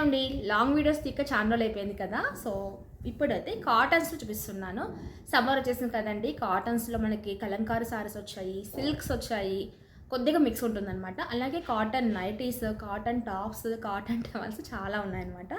ఏమండి long videos తీక చాలా రోజులు అయిపోయింది కదా. సో ఇప్పుడైతే కాటన్స్లో చూపిస్తున్నాను. సమ్మర్ వచ్చేసింది కదండి. కాటన్స్లో మనకి కలంకారీ సారీస్ వచ్చాయి, సిల్క్స్ వచ్చాయి, కొద్దిగా మిక్స్ ఉంటుందన్నమాట. అలాగే cotton nighties, cotton tops, cotton towels చాలా ఉన్నాయన్నమాట.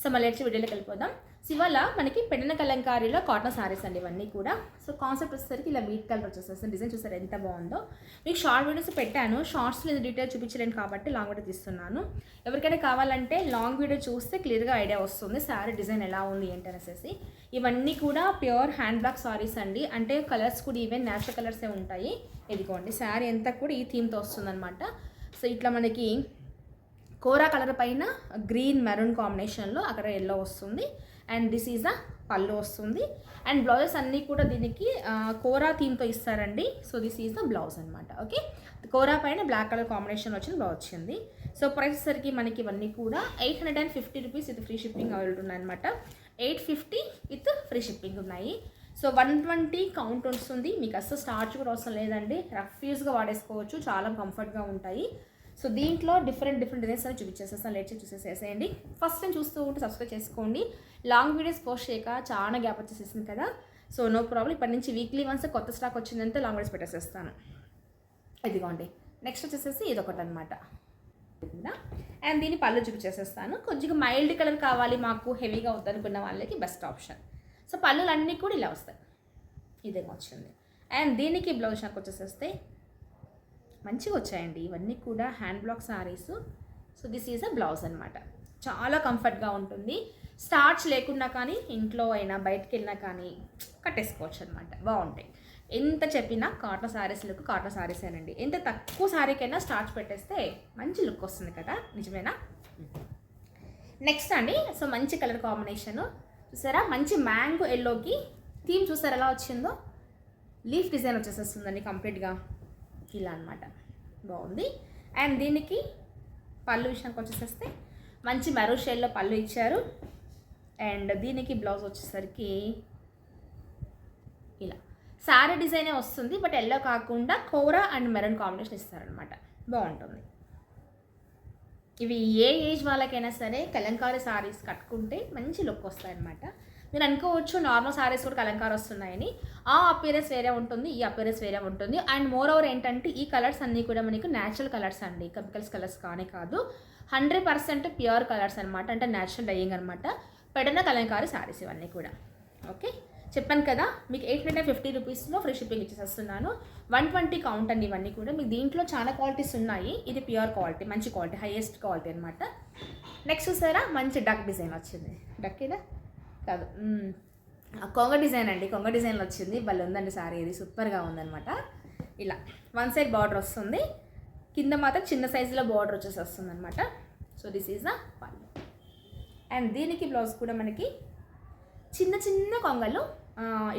సో మళ్ళీ వచ్చి వీడియోలోకి వెళ్ళిపోదాం. సో ఇవాళ మనకి పెడిన కలంకారీలో కాటన్ సారీస్ అండి ఇవన్నీ కూడా. సో కాన్సెప్ట్ వచ్చేసరికి ఇలా వీట్ కలర్ వచ్చేసేసి డిజైన్ చూసారు ఎంత బాగుందో. మీకు షార్ట్ వీడియోస్ పెట్టాను, షార్ట్స్లో డీటెయిల్ చూపించలేను కాబట్టి లాంగ్ వీడియో తీస్తున్నాను. ఎవరికైనా కావాలంటే లాంగ్ వీడియో చూస్తే క్లియర్గా ఐడియా వస్తుంది శారీ డిజైన్ ఎలా ఉంది ఏంటి అనేసి. ఇవన్నీ కూడా ప్యూర్ హ్యాండ్ బ్లాక్ సారీస్ అండి. అంటే కలర్స్ కూడా ఈవెన్ న్యాచురల్ కలర్సే ఉంటాయి. ఇదిగోండి శారీ అంతా కూడా ఈ థీమ్తో వస్తుందన్నమాట. సో ఇట్లా మనకి కోరా కలర్ పైన గ్రీన్ మెరూన్ కాంబినేషన్లో అక్కడ ఎల్లో వస్తుంది. అండ్ దిస్ ఈజ్ అ పళ్ళు వస్తుంది. అండ్ బ్లౌజెస్ అన్నీ కూడా దీనికి కోరా థీమ్తో ఇస్తారండి. So this is the blouse అనమాట. ఓకే, కోరా పైన బ్లాక్ కలర్ కాంబినేషన్ వచ్చిన బ్లౌజ్ వచ్చింది. సో ప్రైస్ సరికి మనకి ఇవన్నీ కూడా 850 rupees with free shipping available ఉన్నాయన్నమాట. 850 విత్ ఫ్రీ షిప్పింగ్ ఉన్నాయి. సో 120 కౌంట్ వస్తుంది. మీకు అసలు స్టార్చ్ కూడా అవసరం లేదండి, రఫ్ యూజ్గా వాడేసుకోవచ్చు, చాలా కంఫర్ట్గా ఉంటాయి. సో దీంట్లో డిఫరెంట్ డిజైన్స్ అని చూపించేసేస్తాను. లేట్ చూసేసేసేయండి. ఫస్ట్ టైం చూస్తూ ఉంటే సబ్స్క్రైబ్ చేసుకోండి. లాంగ్ వీడియోస్ పోస్ట్ చేయక చాలా గ్యాప్ వచ్చేసేసింది కదా. సో నో ప్రాబ్లం, ఇప్పటి నుంచి వీక్లీ వన్స్ కొత్త స్టాక్ వచ్చిందంటే లాంగ్ వీడియోస్ పెట్టేసేస్తాను. ఇదిగోండి. నెక్స్ట్ వచ్చేసేసి ఇదొకటి అనమాట. అండ్ దీన్ని పళ్ళు చూపించేసేస్తాను. కొంచెం మైల్డ్ కలర్ కావాలి మాకు, హెవీగా వద్దనుకున్న వాళ్ళకి బెస్ట్ ఆప్షన్. సో పళ్ళులు అన్నీ కూడా ఇలా వస్తాయి. ఇదేమో వచ్చింది. అండ్ దీనికి బ్లౌజ్ నాకు వచ్చేసేస్తే మంచిగా వచ్చాయండి. ఇవన్నీ కూడా hand black saris. So this is a blouse అనమాట. చాలా కంఫర్ట్గా ఉంటుంది. స్టార్చ్ లేకుండా కానీ ఇంట్లో అయినా బయటకు వెళ్ళినా కానీ కట్టేసుకోవచ్చు అనమాట. బాగుంటాయి. ఎంత చెప్పినా కాటన్ సారీస్ లుక్ కాటన్ సారీసేనండి. ఎంత తక్కువ సారీకైనా స్టార్చ్ పెట్టేస్తే మంచి లుక్ వస్తుంది కదా, నిజమేనా? నెక్స్ట్ అండి, సో మంచి కలర్ కాంబినేషను చూసారా, మంచి మ్యాంగో ఎల్లోకి థీమ్ చూసారా ఎలా వచ్చిందో. లీఫ్ డిజైన్ వచ్చేసేస్తుందండి కంప్లీట్గా ఇలా అనమాట. బాగుంది. అండ్ దీనికి పళ్ళు విషయానికి వచ్చేసేస్తే మంచి మెరూన్ షేడ్లో పళ్ళు ఇచ్చారు. అండ్ దీనికి బ్లౌజ్ వచ్చేసరికి ఇలా శారీ డిజైనే వస్తుంది, బట్ ఎల్లో కాకుండా కోరా అండ్ మెరూన్ కాంబినేషన్ ఇస్తారనమాట. బాగుంటుంది. ఇవి ఏ ఏజ్ వాళ్ళకైనా సరే కలంకారీ సారీస్ కట్టుకుంటే మంచి లుక్ వస్తాయన్నమాట. మీరు అనుకోవచ్చు నార్మల్ సారీస్ కూడా కలంకారీ వస్తున్నాయని. ఆ అపీరెన్స్ వేరే ఉంటుంది, ఈ అపీరెన్స్ వేరే ఉంటుంది. అండ్ మోర్ ఓవర్ ఏంటంటే ఈ కలర్స్ అన్నీ కూడా మనకు న్యాచురల్ కలర్స్ అండి, కెమికల్స్ కలర్స్ కానీ కాదు. 100% ప్యూర్ కలర్స్ అనమాట, అంటే న్యాచురల్ డైయింగ్ అనమాట. పెడన కలంకారీ సారీస్ ఇవన్నీ కూడా. ఓకే, చెప్పాను కదా మీకు 850 రూపీస్లో ఫ్రీ షిప్పింగ్ ఇచ్చేస్తున్నాను. 120 కౌంట్ అండి ఇవన్నీ కూడా. మీకు దీంట్లో చాలా క్వాలిటీస్ ఉన్నాయి. ఇది ప్యూర్ క్వాలిటీ, మంచి క్వాలిటీ, హైయెస్ట్ క్వాలిటీ అనమాట. నెక్స్ట్ చూసారా, మంచి డక్ డిజైన్ వచ్చింది. డక్ ఇదా కాదు, కొంగ డిజైన్ అండి. కొంగ డిజైన్లో వచ్చింది. భలే ఉందండి సారీ, ఇది సూపర్గా ఉందనమాట. ఇలా వన్ సైడ్ బార్డర్ వస్తుంది, కింద మాత్రం చిన్న సైజులో బార్డర్ వచ్చేసి వస్తుంది అనమాట. సో దిస్ ఈజ్ ద పళ్ళు. అండ్ దీనికి బ్లౌజ్ కూడా మనకి చిన్న చిన్న కొంగలు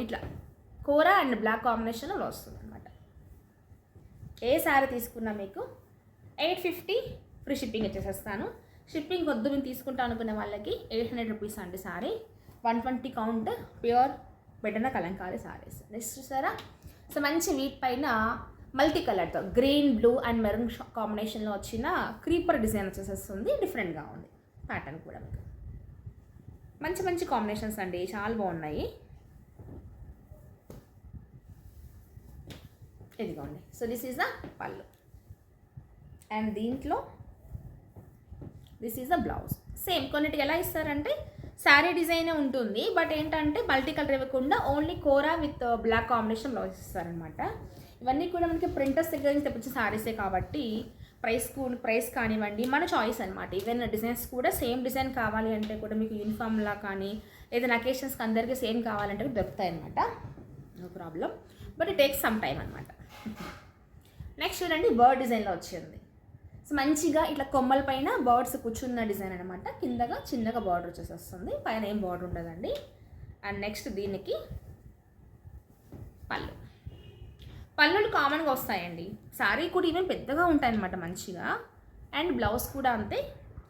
ఇట్లా కోరా అండ్ బ్లాక్ కాంబినేషన్లో వస్తుంది అనమాట. ఏ శారీ తీసుకున్నా మీకు 850 ఫ్రీ షిప్పింగ్ ఇచ్చేసేస్తాను. షిప్పింగ్ వద్దు మేము తీసుకుంటా అనుకునే వాళ్ళకి 800 రూపీస్ అండి సారీ. 120 కౌంట్ ప్యూర్ బెటన కలంకారీ సారీస్. నెక్స్ట్ చూసారా, సో మంచి వీట్ పైన మల్టీ కలర్తో గ్రీన్, బ్లూ అండ్ మెరూన్ కాంబినేషన్లో వచ్చిన క్రీపర్ డిజైన్ వచ్చేసేస్తుంది. డిఫరెంట్గా ఉంది ప్యాటర్న్ కూడా. మీకు మంచి మంచి కాంబినేషన్స్ అండి, చాలా బాగున్నాయి. ఇదిగోండి. సో దిస్ ఈజ్ ద పళ్ళు. అండ్ దీంట్లో this is the blouse. Same కొన్నిటికి ఎలా ఇస్తారంటే శారీ డిజైనే ఉంటుంది, బట్ ఏంటంటే మల్టీ కలర్ ఇవ్వకుండా only kora with black combination blouse ఇస్తారనమాట. ఇవన్నీ కూడా మనకి ప్రింటర్స్ దగ్గర నుంచి తెప్పించే శారీసే కాబట్టి ప్రైస్ కానివ్వండి మన చాయిస్ అనమాట. ఈవెన్ డిజైన్స్ కూడా సేమ్ డిజైన్ కావాలి అంటే కూడా మీకు యూనిఫామ్లా కానీ ఏదైనా అకేషన్స్కి అందరికీ సేమ్ కావాలంటే దొరుకుతాయి అనమాట. No problem, but it takes some time అనమాట. నెక్స్ట్ చూడండి, బర్డ్ డిజైన్లో వచ్చింది. సో మంచిగా ఇట్లా కొమ్మల పైన బర్డ్స్ కూర్చున్న డిజైన్ అనమాట. కిందగా చిన్నగా బార్డర్ వచ్చేసి వస్తుంది, పైన ఏం బార్డర్ ఉండదండి. అండ్ నెక్స్ట్ దీనికి పళ్ళులు కామన్గా వస్తాయండి. శారీ కూడా ఈవెన్ పెద్దగా ఉంటాయన్నమాట మంచిగా. అండ్ బ్లౌజ్ కూడా అంతే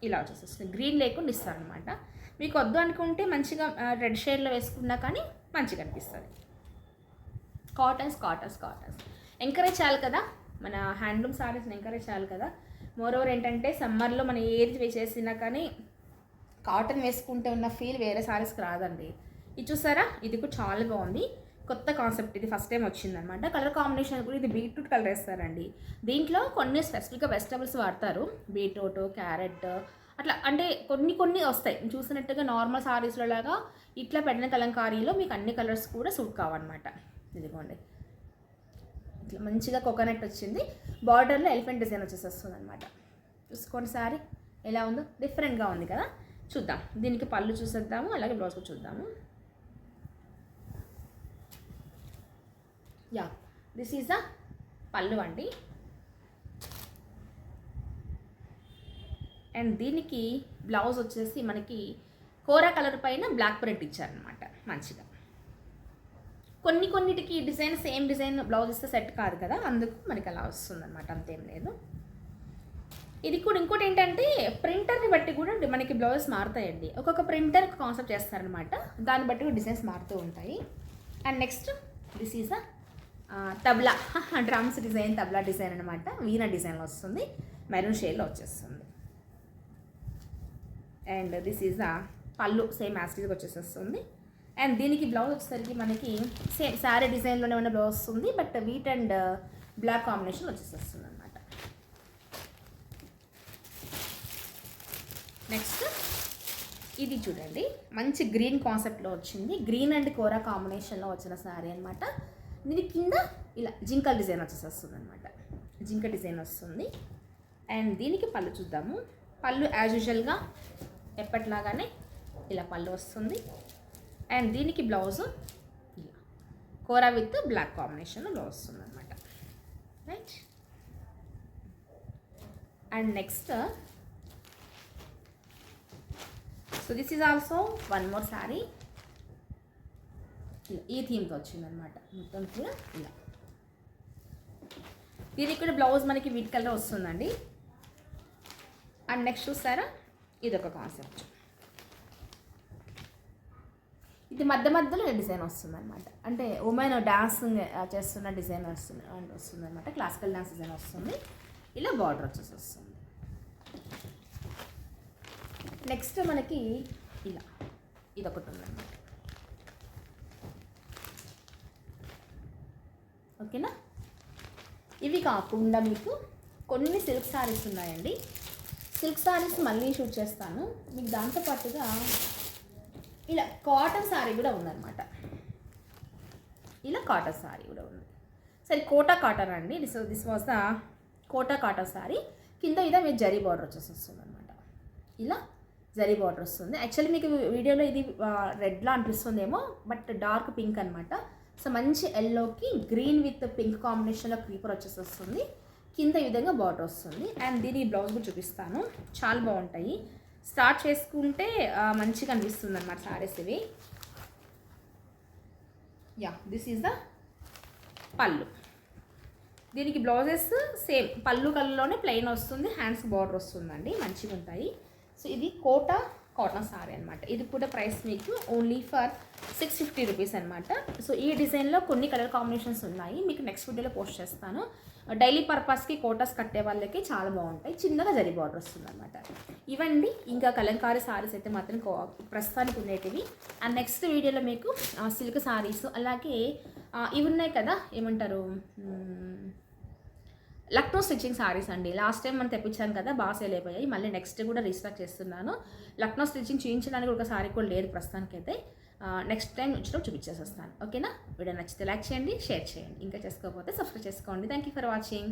ఇలా వచ్చేస్తుంది. గ్రీన్ లేకుండా ఇస్తారనమాట. మీకు వద్దు అనుకుంటే మంచిగా రెడ్ షేడ్లో వేసుకున్నా కానీ మంచిగా అనిపిస్తుంది. కాటన్స్ ఎంకరేజ్ చేయాలి కదా, మన హ్యాండ్లూమ్ సారీస్ని ఎంకరేజ్ చేయాలి కదా. మోరోవర్ ఏంటంటే సమ్మర్లో మనం ఏది వేసేసినా కానీ కాటన్ వేసుకుంటే ఉన్న ఫీల్ వేరే సారీస్కి రాదండి. ఇది చూసారా, ఇది కూడా చాలా బాగుంది. కొత్త కాన్సెప్ట్, ఇది ఫస్ట్ టైం వచ్చిందనమాట. కలర్ కాంబినేషన్ కూడా ఇది బీట్రూట్ కలర్ వేస్తారండి. దీంట్లో కొన్ని స్పెసిఫిక్గా వెజిటబుల్స్ వాడతారు, బీట్రూట్, క్యారెట్ అట్లా, అంటే కొన్ని వస్తాయి. చూసినట్టుగా నార్మల్ సారీస్లో లాగా ఇట్లా పెట్టిన కలంకారీలో మీకు అన్ని కలర్స్ కూడా సూట్ కావన్నమాట. ఇదిగోండి, ఇట్లా మంచిగా కోకోనట్ వచ్చింది, బార్డర్లో ఎలిఫెంట్ డిజైన్ వచ్చేసి వస్తుంది అనమాట. చూసుకోండి సారీ ఎలా ఉందో, డిఫరెంట్గా ఉంది కదా. చూద్దాం, దీనికి పళ్ళు చూసేద్దాము, అలాగే బ్లౌజ్ కూడా చూద్దాము. యా, దిస్ ఈజ్ ద పళ్ళు అండి. అండ్ దీనికి బ్లౌజ్ వచ్చేసి మనకి కోరా కలర్ పైన బ్లాక్ ప్రింట్ ఇచ్చారనమాట మంచిగా. కొన్నిటికి డిజైన్ సేమ్ డిజైన్ బ్లౌజ్ ఇస్తే సెట్ కాదు కదా, అందుకు మనకి అలా వస్తుందన్నమాట, అంతేం లేదు. ఇది కూడా ఇంకోటి ఏంటంటే ప్రింటర్ని బట్టి కూడా మనకి బ్లౌజెస్ మారుతాయండి. ఒక్కొక్క ప్రింటర్ కాన్సెప్ట్ చేస్తారనమాట, దాన్ని బట్టి కూడా డిజైన్స్ మారుతూ ఉంటాయి. And next this is tabla drums design, tabla design అనమాట. వీణ డిజైన్లో వస్తుంది, మెరూన్ షేడ్లో వచ్చేస్తుంది. అండ్ దిస్ ఈజ్ పళ్ళు సేమ్ యాస్టీజ్గా వచ్చేసేస్తుంది. అండ్ దీనికి బ్లౌజ్ వచ్చేసరికి మనకి సేమ్ శారీ డిజైన్లోనే ఉన్న బ్లౌజ్ వస్తుంది, but wheat and black combination వచ్చేసేస్తుంది అనమాట. నెక్స్ట్ ఇది చూడండి, మంచి గ్రీన్ కాన్సెప్ట్లో వచ్చింది, గ్రీన్ అండ్ కోరా కాంబినేషన్లో వచ్చిన శారీ అనమాట. దీని కింద ఇలా జింకల్ డిజైన్ వచ్చేసేస్తుంది అనమాట, జింక డిజైన్ వస్తుంది. అండ్ దీనికి పళ్ళు చూద్దాము. పళ్ళు యాజ్ యూజువల్గా ఎప్పట్లాగానే ఇలా పళ్ళు వస్తుంది. అండ్ దీనికి బ్లౌజ్ ఇలా కోరా విత్ బ్లాక్ కాంబినేషన్లో బ్లౌజ్ వస్తుంది అనమాట, right. And next, so this is also one more sari. ఈ థీమ్తో వచ్చిందనమాట మొత్తం కూడా ఇలా. దీనికి కూడా బ్లౌజ్ మనకి వీట్ కలర్ వస్తుందండి. అండ్ నెక్స్ట్ చూస్తారా, ఇదొక కాన్సెప్ట్, ఇది మధ్యలో డిజైన్ వస్తుందన్నమాట. అంటే ఉమెన్ డాన్స్ చేస్తున్న డిజైన్ వస్తుందన్నమాట, క్లాసికల్ డాన్స్ డిజైన్ వస్తుంది. ఇలా బార్డర్ వచ్చేసి వస్తుంది. నెక్స్ట్ మనకి ఇలా ఇదొకటి ఉందన్నమాట, ఓకేనా. ఇవి కాకుండా మీకు కొన్ని సిల్క్ శారీస్ ఉన్నాయండి. సిల్క్ శారీస్ మళ్ళీ షూట్ చేస్తాను మీకు. దాంతోపాటుగా ఇలా కాటన్ శారీ కూడా ఉందన్నమాట, ఇలా కాటన్ శారీ కూడా ఉంది. సరే, కోటా కాటన్ అండి. This was the Kota cotton sari. కింద ఇదే మీరు జరీ బార్డర్ వచ్చేసి వస్తుంది అనమాట, ఇలా జరీ బార్డర్ వస్తుంది. యాక్చువల్లీ మీకు వీడియోలో ఇది రెడ్లా అనిపిస్తుందేమో, బట్ డార్క్ పింక్ అనమాట. సో మంచి ఎల్లోకి గ్రీన్ విత్ పింక్ కాంబినేషన్లో క్రీపర్ వచ్చేసి వస్తుంది. కింద ఈ విధంగా బార్డర్ వస్తుంది. అండ్ దీని బ్లౌజ్ కూడా చూపిస్తాను, చాలా బాగుంటాయి. స్టార్ట్ చేసుకుంటే మంచిగా అనిపిస్తుంది అన్నమాట శారీస్ ఇవి. యా, దిస్ ఈజ్ ద పళ్ళు. దీనికి బ్లౌజెస్ సేమ్ పళ్ళు కలర్లోనే ప్లెయిన్ వస్తుంది, హ్యాండ్స్ బార్డర్ వస్తుందండి, మంచిగా ఉంటాయి. సో ఇది కోటా కాటన్ సారీ అనమాట. ఇది కూడా ప్రైస్ మీకు ఓన్లీ ఫర్ 650 రూపీస్ అనమాట. సో ఈ డిజైన్లో కొన్ని కలర్ కాంబినేషన్స్ ఉన్నాయి, మీకు నెక్స్ట్ వీడియోలో పోస్ట్ చేస్తాను. డైలీ పర్పస్కి కోటాస్ కట్టే వాళ్ళకి చాలా బాగుంటాయి, చిన్నగా జరీ బార్డర్ వస్తుంది అనమాట. ఇవండి ఇంకా కలంకారీ సారీస్ అయితే మాత్రం ప్రస్తుతానికి ఉండేటివి. అండ్ నెక్స్ట్ వీడియోలో మీకు సిల్క్ సారీస్, అలాగే ఇవి ఉన్నాయి కదా, ఏమంటారు, లక్నో స్టిచ్చింగ్ సారీస్ అండి. లాస్ట్ టైం మనం తెప్పించాను కదా, బాగా సేల్ అయిపోయాయి. మళ్ళీ నెక్స్ట్ కూడా రీస్టాక్ చేస్తున్నాను. లక్నో స్టిచ్చింగ్ చేయించడానికి ఒక సారీ కూడా లేదు ప్రస్తుతానికైతే. నెక్స్ట్ టైం వచ్చినప్పుడు చూపించేసి వస్తాను, ఓకేనా. వీడియో నచ్చితే లైక్ చేయండి, షేర్ చేయండి, ఇంకా చేసుకోకపోతే సబ్స్క్రైబ్ చేసుకోండి. Thank you for watching.